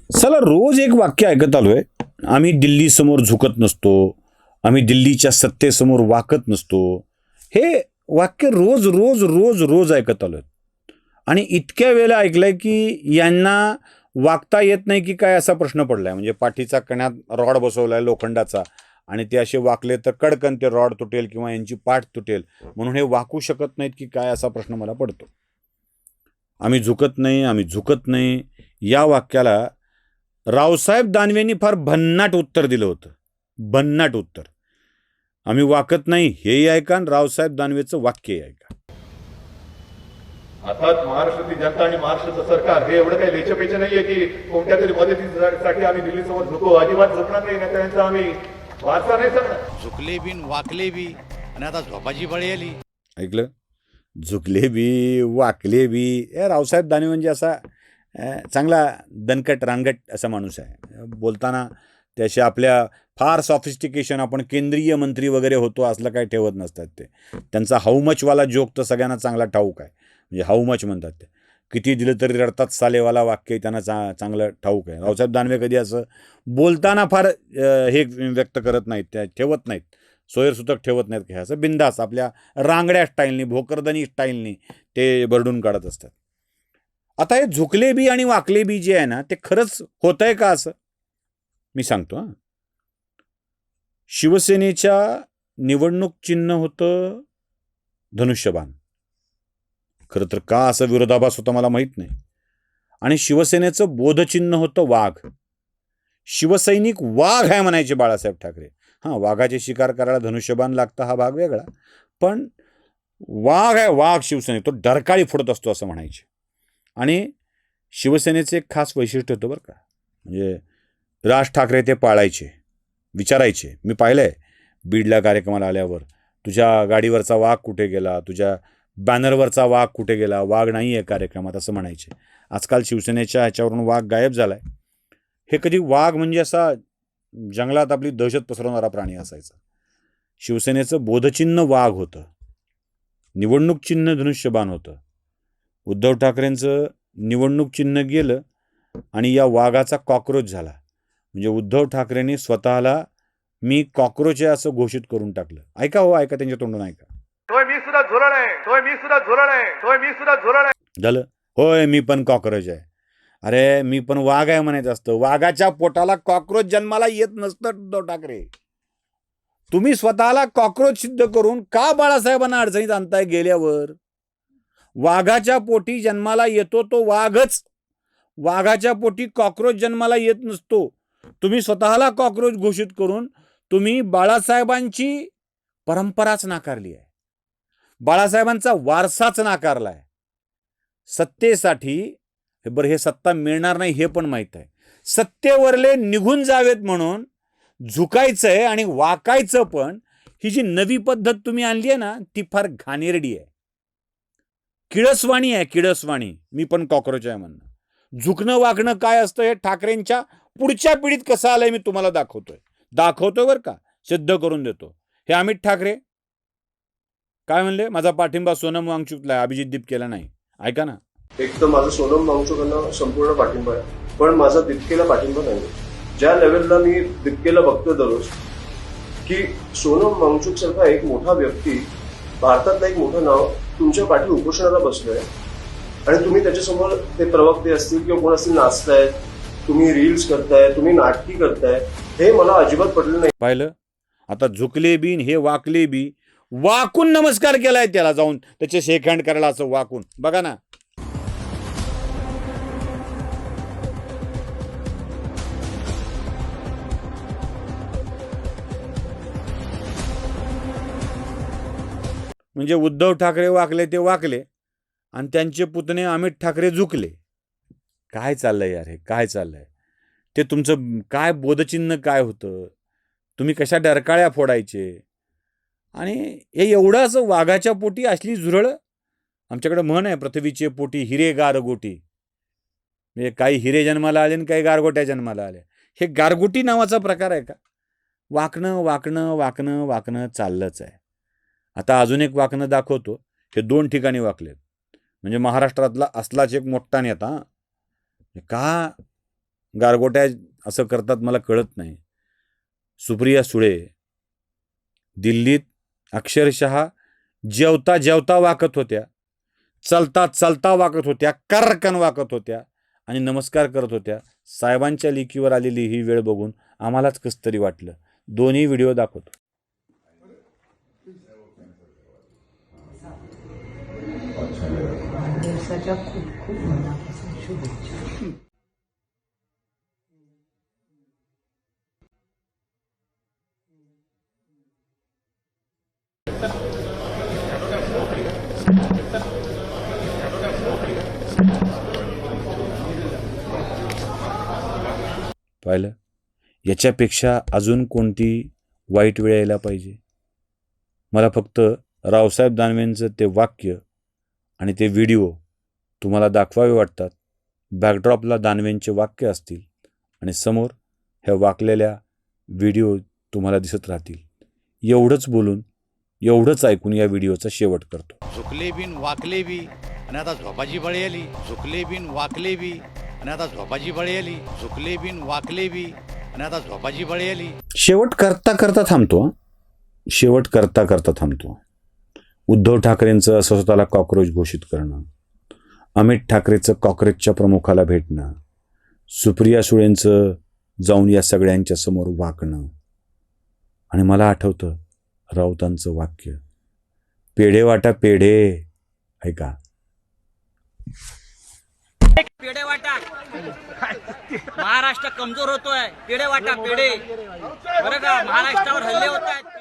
चला रोज एक वाक्य ऐकत आलोय, आम्ही दिल्लीसमोर झुकत नसतो, आम्ही दिल्लीच्या सत्तेसमोर वाकत नसतो. हे वाक्य रोज रोज रोज रोज ऐकत आलोय आणि इतक्या वेळेला ऐकलंय की यांना वागता येत नाही की काय असा प्रश्न पडलाय. म्हणजे पाठीचा कण्यात रॉड बसवलाय लोखंडाचा आणि ते असे वाकले तर कडकन ते रॉड तुटेल किंवा यांची पाठ तुटेल, म्हणून हे वाकू शकत नाहीत की काय असा प्रश्न मला पडतो. आम्ही झुकत नाही, आम्ही झुकत नाही या वाक्याला रावसाहेब दानवेंनी फार भन्नाट उत्तर दिलं होतं. भन्नाट उत्तर. आम्ही वाकत नाही हेही ऐका आणि रावसाहेब दानवेचं वाक्यही ऐका. अर्थात महाराष्ट्रातील जनता आणि महाराष्ट्राचं सरकार हे एवढं काही लेचपेचे नाहीये की कोणत्या तरी मदतीसाठी आम्ही दिल्लीसमोर झुकू. अजिबात झुकणार नाही. नेत्यांचा आम्ही वारसा नाही सांगणार. झुकले बी वाकले बी आणि आता झोपाची बळी आली. ऐकलं? झुकले बी वाकले बी. रावसाहेब दानवे म्हणजे असा चांगला दणकट रांगट असा माणूस आहे. बोलताना त्याशी आपल्या फार सॉफिस्टिकेशन, आपण केंद्रीय मंत्री वगैरे होतो असलं काही ठेवत नसतात ते. त्यांचा हाऊ मचवाला जोक तर सगळ्यांना चांगला ठाऊक आहे. म्हणजे हाऊ मच म्हणतात ते. किती दिलं तरी रडतात सालेवाला वाक्य त्यांना चांगलं ठाऊक आहे. रावसाहेब दानवे कधी असं बोलताना फार हे व्यक्त करत नाहीत, त्या ठेवत नाहीत, सोयरसूतक ठेवत नाहीत. काय असं बिंदास आपल्या रांगड्या स्टाईलनी, भोकरदनी स्टाईलनी ते बरडून काढत असतात. आता हे झुकले बी आणि वाकले बी जे आहे ना, ते खरंच होत आहे का असं मी सांगतो. शिवसेनेच्या निवडणूक चिन्ह होतं धनुष्यबाण. खरं तर का असं विरोधाभास होता मला माहीत नाही. आणि शिवसेनेचं बोधचिन्ह होतं वाघ. शिवसैनिक वाघ आहे म्हणायचे बाळासाहेब ठाकरे. हां, वाघाची शिकार करायला धनुष्यबाण लागतं हा भाग वेगळा, पण वाघ आहे वाघ शिवसैनिक, तो डरकाळी फोडत असतो असं म्हणायचे. आणि शिवसेनेचे एक खास वैशिष्ट्य होतं बरं का. म्हणजे राज ठाकरे ते पाळायचे, विचारायचे. मी पाहिलं आहे बीडला कार्यक्रमाला आल्यावर, तुझ्या गाडीवरचा वाघ कुठे गेला, तुझ्या बॅनरवरचा वाघ कुठे गेला, वाघ नाही आहे कार्यक्रमात असं म्हणायचे. आजकाल शिवसेनेच्या ह्याच्यावरून वाघ गायब झाला आहे. हे कधी वाघ म्हणजे असा जंगलात आपली दहशत पसरवणारा प्राणी असायचा. शिवसेनेचं बोधचिन्ह वाघ होतं, निवडणूक चिन्ह धनुष्यबाण होतं. उद्धव ठाकरेंचं निवडणूक चिन्ह गेलं आणि या वाघाचा कॉक्रोच झाला. म्हणजे उद्धव ठाकरेंनी स्वतःला मी कॉक्रोच आहे असं घोषित करून टाकलं. ऐका हो, ऐका, त्यांच्या तोंडून ऐका. होय मी सुद्धा झुरळ आहे. होय मी सुद्धा झुरळ आहे. होय मी सुद्धा झुरळ आहे. झालं? होय मी पण कॉक्रोच आहे. अरे मी पण वाघ आहे म्हणायचं असतं. वाघाच्या पोटाला कॉक्रोच जन्माला येत नसतं. उद्धव ठाकरे, तुम्ही स्वतःला कॉक्रोच सिद्ध करून का बाळासाहेबांना अडचणीत आणताय? गेल्यावर वाघाच्या पोटी जन्माला येतो तो वाघच, वाघाच्या पोटी कॉक्रोच जन्माला येत नसतो. तुम्ही स्वतःला कॉक्रोच घोषित करून तुम्ही बाळासाहेबांची परंपराच नाकारली आहे, बाळासाहेबांचा वारसाच नाकारलाय. सत्तेसाठी बरं, हे सत्ता मिळणार नाही हे पण माहीत आहे. सत्तेवरले निघून जावेत म्हणून झुकायचंय आणि वाकायचं. पण ही जी नवी पद्धत तुम्ही आणली आहे ना, ती फार घाणेरडी आहे, किळसवाणी आहे, किळसवाणी. मी पण कॉक्रोच आहे म्हणणं. झुकणं वागणं काय असतं हे ठाकरेंच्या पुढच्या पिढीत कसं आलंय मी तुम्हाला दाखवतोय बरं का, सिद्ध करून देतो. हे अमित ठाकरे काय म्हणले? माझा पाठिंबा सोनम वांगचुकला आहे, अभिजित दीपकेला नाही. ऐका ना. एक तर माझा सोनम वांगचुकांना संपूर्ण पाठिंबा आहे, पण माझा दीपकेला पाठिंबा नाही. ज्या लेवलला मी दीपकेला बघतो दररोज, की सोनम वांगचुक सारखा एक मोठा व्यक्ती, भारतातलं एक मोठं नाव तुमच्या पाठी उपोषणाला बसलोय आणि तुम्ही त्याच्यासमोर ते प्रवक्ते असतील किंवा कोण असतील नाचतायत, तुम्ही रील्स करताय, तुम्ही नाटकी करताय, हे मला अजिबात पटलं नाही. पाहिलं? आता झुकले बी हे वाकले बी, वाकून नमस्कार केलाय त्याला, जाऊन त्याचे शेक हँड करायला असं वाकून. बघा ना. म्हणजे उद्धव ठाकरे वाकले ते वाकले आणि त्यांचे पुतणे अमित ठाकरे झुकले. काय चाललंय यार, हे काय चाललंय? ते तुमचं काय बोधचिन्ह काय होतं? तुम्ही कशा डरकाळ्या फोडायचे? आणि हे एवढं असं वाघाच्या पोटी असली झुरळं. आमच्याकडे म्हण आहे, पृथ्वीचे पोटी हिरे गारगोटी. म्हणजे काही हिरे जन्माला आले आणि काही गारगोट्या जन्माला आल्या. हे गारगोटी नावाचा प्रकार आहे का? वाकणं वाकणं वाकणं वाकणं चाललंच आहे. आता अजून एक वाकणं दाखवतो. हे 2 ठिकाणी वाकलेत. म्हणजे महाराष्ट्रातला असलाच एक मोठा नेता का गारगोट्या असं करतात मला कळत नाही. सुप्रिया सुळे दिल्लीत अक्षरशः जेवता जेवता वाकत होत्या, चलता चलता वाकत होत्या, कर्रकन वाकत होत्या आणि नमस्कार करत होत्या. साहेबांच्या लेकीवर आलेली ही वेळ बघून आम्हालाच कसं तरी वाटलं. दोन्ही व्हिडिओ दाखवतो. दिवसाच्या खूप खूप मनापासून शुभेच्छा. पाहिलं, याच्यापेक्षा अजून कोणती वाईट वेळ यायला पाहिजे. मला फक्त रावसाहेब दानवेंचं ते वाक्य आणि ते व्हिडिओ तुम्हाला दाखवावे वाटतात. बॅकड्रॉपला दानवेंचे वाक्य असतील आणि समोर ह्या वाकलेल्या व्हिडिओ तुम्हाला दिसत राहतील. एवढंच बोलून एवढंच ऐकून या व्हिडिओचा शेवट करतो. झुकले बिन वाकले बी आणि आता झोपाची बळी आली. झुकले बिन वाकले बी आणि आता झोपाची बळी आली. झुकले बिन वाकले बी आणि आता झोपाची बळी आली. शेवट करता करता थांबतो. शेवट करता करता थांबतो. उद्धव ठाकरेंचं असं स्वतःला कॉक्रोच घोषित करणं, अमित ठाकरेचं कॉक्रोचच्या प्रमुखाला भेटणं, सुप्रिया सुळेंचं जाऊन या सगळ्यांच्या समोर वाकणं. आणि मला आठवतं राऊतांचं वाक्य, पेढे वाटा पेढे. ऐका, पेढे वाटा. महाराष्ट्र कमजोर होतोय. पेढे वाटा पेढे. बरं का, महाराष्ट्रावर हल्ले होत आहेत.